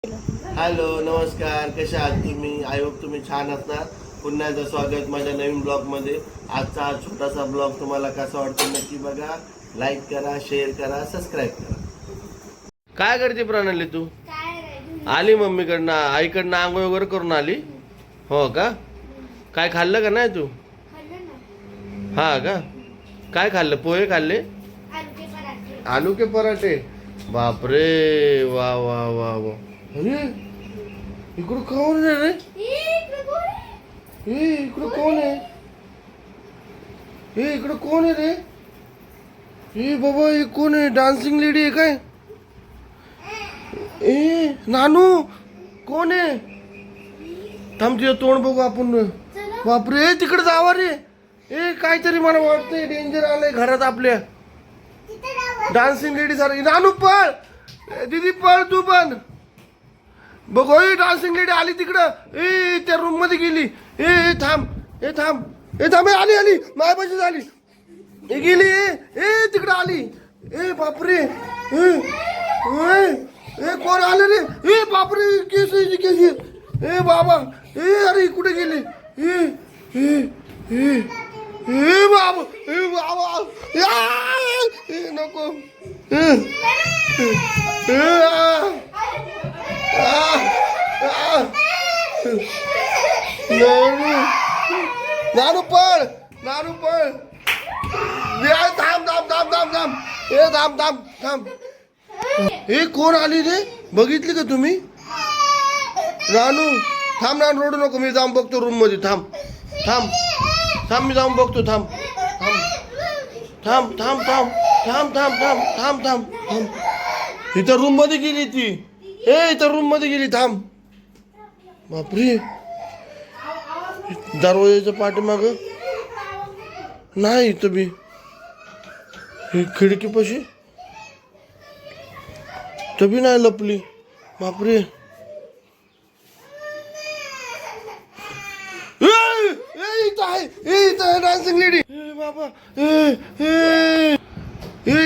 Hello नमस्कार, कशा आहात तुम्ही? आय होप तुम्ही छान असणार. पुन्हा एकदा स्वागत माझ्या नवीन ब्लॉगमध्ये. आजचा हा छोटासा ब्लॉग तुम्हाला कसा वाटतो नक्की बघा. लाईक करा, शेअर करा, सबस्क्राईब करा. काय करते प्रणाली तू? आली मम्मीकडनं आईकडनं आंघोळ वगैरे करून आली? हो का? काय खाल्लं का नाही तू? हा का? काय खाल्लं? पोहे खाल्ले? आलू के पराठे. बापरे, वा वा वा वा. अरे इकडं कोण आहे रे? इकडं कोण आहे? इकडं कोण आहे रे? बाबा हे कोण आहे? डान्सिंग लेडी आहे काय? नानू कोण आहे? थांब तिचं तोंड बघू आपण. बापरे, तिकडे जावा रे. काहीतरी मला वाटतंय डेंजर आलंय घरात आपल्या. डान्सिंग लेडी सारखी. नानू पळ, दीदी पळ तू पण. बघ डान्सिंग लेडी आली तिकडं. त्या रूम मध्ये गेली. थांब थांब आली आली माझ्यापाशी झाली. गेली. तिकडं आली. बापरे. कोण आलं रे? बापरे, केस. बाबा. अरे कुठे गेली? बाबा. बाबा नको. नानू पळ. थांब. कोण आली रे? बघितली का तुम्ही? नानू थांब. नानू रडू नको. मी जाऊन बघतो रूम मध्ये. थांब मी जाऊन बघतो. थांब. इथं रूम मध्ये गेली ती. इथं रूम मध्ये गेली. थांब. बापरे, दरवाजाच्या पाठीमाग नाही. इथं बी खिडकीपाशी तबी नाही लपली. बापरे. इथं डान्सिंग लेडी. बाबा.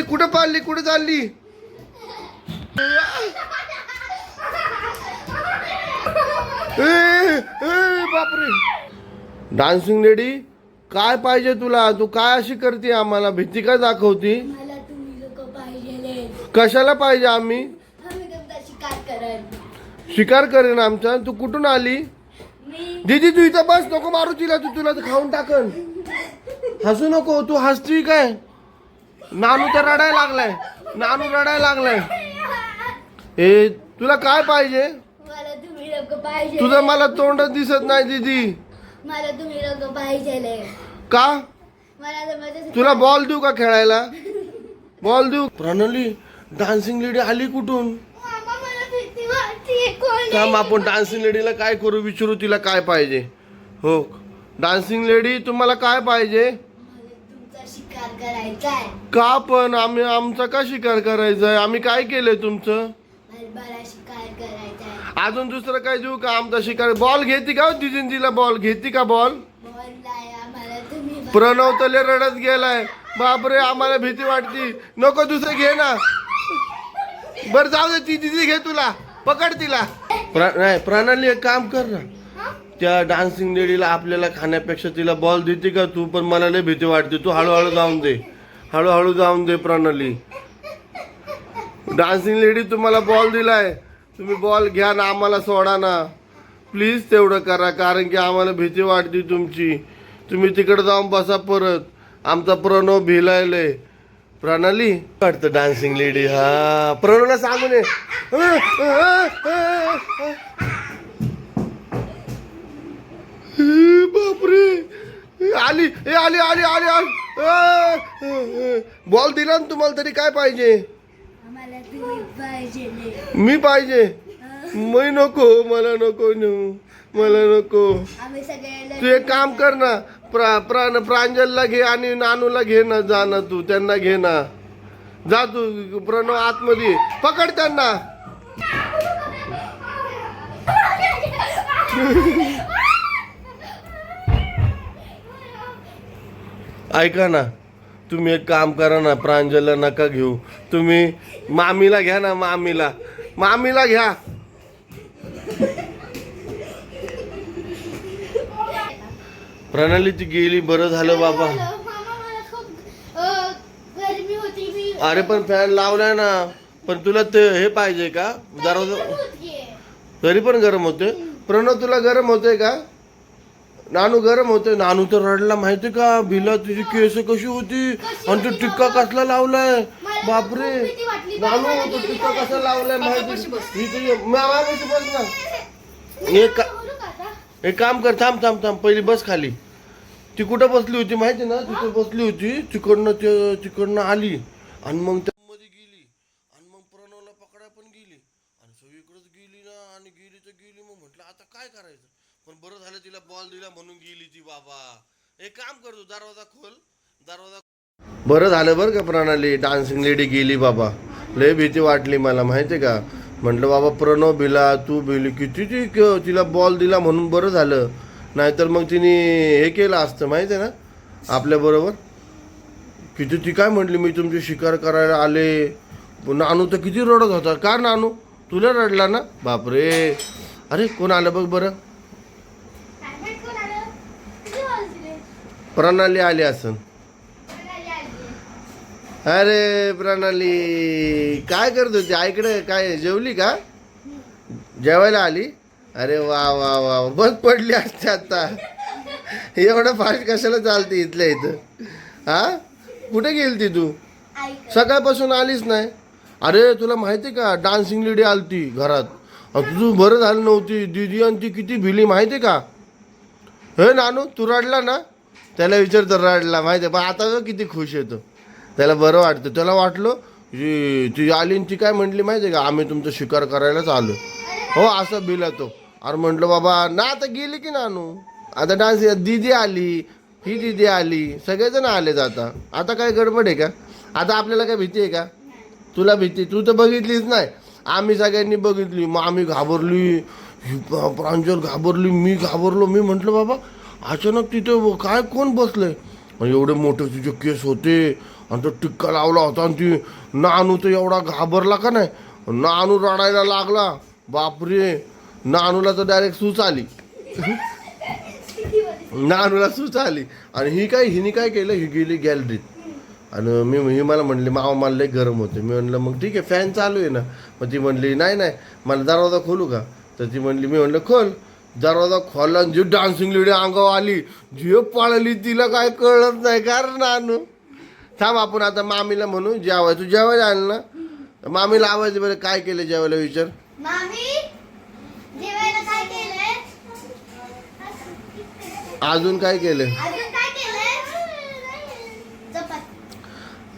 कुठं पाळली? कुठे चालली? बापरे. डान्सिंग लेडी, काय पाहिजे तुला? तू काय अशी करते? आम्हाला भीती काय दाखवती? कशाला पाहिजे? आम्ही शिकार करेन आमचा. तू कुठून आली? दीदी तू इथं बस. नको मारू तिला. तुला तर खाऊन टाकन. हसू नको. तू हसती काय? नानू तर रडायला लागलाय. तुला काय पाहिजे? तुझं मला तोंड दिसत नाही दीदी. मला तुम्ही लोक पाहिजे का? तुला बॉल देऊ का खेळायला? बॉल देऊ? प्रणाली, डान्सिंग लेडी आली कुठून? थांब, आपण डान्सिंग लेडीला काय करू? विचारू तिला काय पाहिजे. हो डान्सिंग लेडी, तुम्हाला काय पाहिजे? शिकार करायचाय. का पण? आमचा का शिकार करायचाय? आम्ही काय केलंय तुमचं? मला शिकार करायचाय. अजून दुसरं काय देऊ का? आमचा शिकार. बॉल घेती का? दिदीला बॉल घेती का? बॉल. प्रणव तले रडत गेलाय. बापरे, आम्हाला भीती वाटती. नको, दुसरं घे ना. बर जाऊ दे. ती दिदी घे. तुला पकड तिला. नाही प्रणाली, एक काम कर ना. त्या डान्सिंग लेडीला आपल्याला खाण्यापेक्षा तिला बॉल देते का तू? पण मला लय भीती वाटते. तू हळूहळू जाऊन दे प्रणाली. डान्सिंग लेडी, तुम्हाला बॉल दिलाय. तुम्ही बॉल घ्या ना, आम्हाला सोडा ना प्लीज. तेवढं करा, कारण की आम्हाला भीती वाटते तुमची. तुम्ही तिकडे जाऊन बसा परत. आमचा प्रणव भिलायलंय. प्रणाली वाटतं डान्सिंग लेडी. हा, प्रणवला सांगू नये. बापरे, आली. बॉल दिला ना तुम्हाला, तरी काय पाहिजे? मी पाहिजे. मी नको. मला नको. तू एक काम कर ना. प्रांजलला घे आणि नानूला घे ना. जा ना तू, त्यांना घे ना. जा तू. प्रणव आतमध्ये पकड त्यांना. ऐका ना, तुम्ही एक काम करा ना, प्रांजलला नका घेऊ. तुम्ही मामीला घ्या ना. मामीला घ्या. प्रणाली ती गेली, बरं झालं बाबा. मामा मला खूप गरमी होती मी अरे पण फॅन लावलाय ना, पण तुला ते हे पाहिजे का दरवाजा? तरी पण गरम होते. प्रणव तुला गरम होते का? नानू गरम होते. नानू तर रडला माहिती का, बिला तुझी केस कशी होती आणि तो टिक्का कसला लावलाय. बापरे नानू, तो टिक्का कसा लावलाय माहिती? ही तुझी मामापाशी बस ना. एक काम कर, थांब थांब थांब, पहिली बस खाली. ती कुठं बसली होती माहिती ना, तिथे बसली होती. तिकडनं आली आणि मग त्या मध्ये गेली आणि मग प्रणवला पकडाय पण गेली आणि सगळीकडेच गेली ना. आणि गेली तर गेली. मग म्हटलं आता काय करायचं, पण बरं झालं तिला बॉल दिला म्हणून गेली ती. बाबा एक काम कर, तू दरवाजा खोल, दरवाजा. बरं झालं बरं का प्रणाली, डान्सिंग लेडी गेली बाबा. लय भीती वाटली मला माहिती का. म्हटलं बाबा प्रणव भिला, तू भिली, किती ती तिला बॉल दिला म्हणून बरं झालं. नाहीतर मग तिने हे केलं असतं माहिती आहे ना आपल्या बरोबर. किती ती काय म्हटली, मी तुमची शिकार करायला आले. नानू तर किती रडत होता. का नानू, तुला रडला ना? बापरे. अरे कोण आलं बघ बरं. प्रणाली आली असन. अरे प्रणाली काय करत होती आईकडे? काय जेवली का? जेवायला आली? अरे वा वा वा, बस पडली असते आता. एवढं फास्ट कशाला चालते इथल्या इथं? हा, कुठे गेली ती तू? सकाळपासून आलीच नाही. अरे तुला माहिती का, डान्सिंग लेडी आलती घरात. तुझं बरं झालं नव्हती. दीदी आणि ती किती भिली माहिती का. हे नानू तू रडला ना? त्याला विचारतो रडला माहिती आहे, पण आता किती खुश येतो. त्याला बरं वाटतं. त्याला वाटलं ती आली ती काय म्हटली माहिती आहे का, आम्ही तुमचा शिकार करायलाच आलो. हो असं भिला तो. अरे म्हटलं बाबा ना, आता गेली की नानू, आता डान्स. दीदी आली, ही दीदी आली, सगळेजण आलेच. आता काय गडबड आहे का? आता आपल्याला काय भीती आहे का? तुला भीती, तू तर बघितलीच नाही. आम्ही सगळ्यांनी बघितली. मग आम्ही घाबरली, प्रांजल घाबरली, मी घाबरलो. मी म्हटलं बाबा अचानक तिथे काय कोण बसलंय. एवढे मोठे तुझे केस होते आणि तो टिक्का लावला होता. आणि ती नानू तर एवढा घाबरला का नाही, नानू रडायला लागला. बापरे, नानूला तर डायरेक्ट सूच आली. नानूला सूच आली. आणि हिने काय केलं, ही गेली गॅलरीत. आणि ही मला म्हणली मामा मला लय गरम होते. मी म्हणलं मग ठीक आहे फॅन चालू आहे ना. मग ती म्हणली नाही नाही मला दरवाजा खोलू का. तर ती म्हणली, मी म्हणलं खोल. दरवाजा खोलला, जी डान्सिंग लेडी अंगावर आली, जी पळाली, तिला काय कळत नाही. कारण नानू थांब, आपण आता मामीला म्हणू जेवाय. तू जेवायला आलं ना, मामीला आवाज बरं काय केलं जेवायला विचार. मामी जेवायला काय केलंय? अजून काय केलं? अजून काय केलंय? चपाती.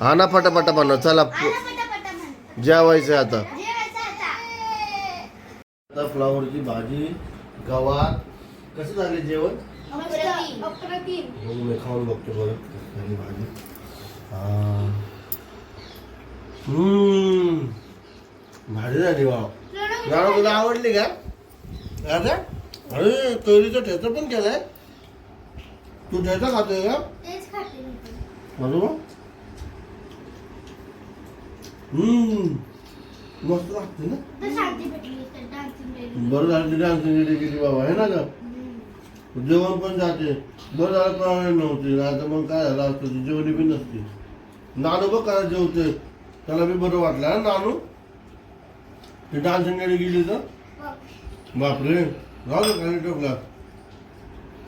हा ना, पटापटा बनव. चला पटापटा म्हण. जेवायचं आता. जेवायचं आता फ्लावरची भाजी, गवार. कसं झाले जेवण? अप्रतिम. हो, मी खाऊन बघतो बरं कसं झाली भाजी. भाजी झाली. वा, गाणं तुला आवडली का? आता अरे कैरीचं ठेचा पण केलाय. तू ठेचा खातोय का? तेच खाते मी. बरोबर. मस्त लागते ना. तर शांती भेटली तर डान्सिंग लेडी. बरं झालं तिथे डान्सिंग गेली बाबा, आहे ना का. जेवण पण जाते. बरं झालं प्रणाली नव्हती, आता मग काय झालं असतं, जेवणी बी नसते. नानू बघ काय जेवते, त्याला बी बरं वाटलं ना नानू. ती डान्सिंग गेली तर बापरे, राहू दे काही टोकला.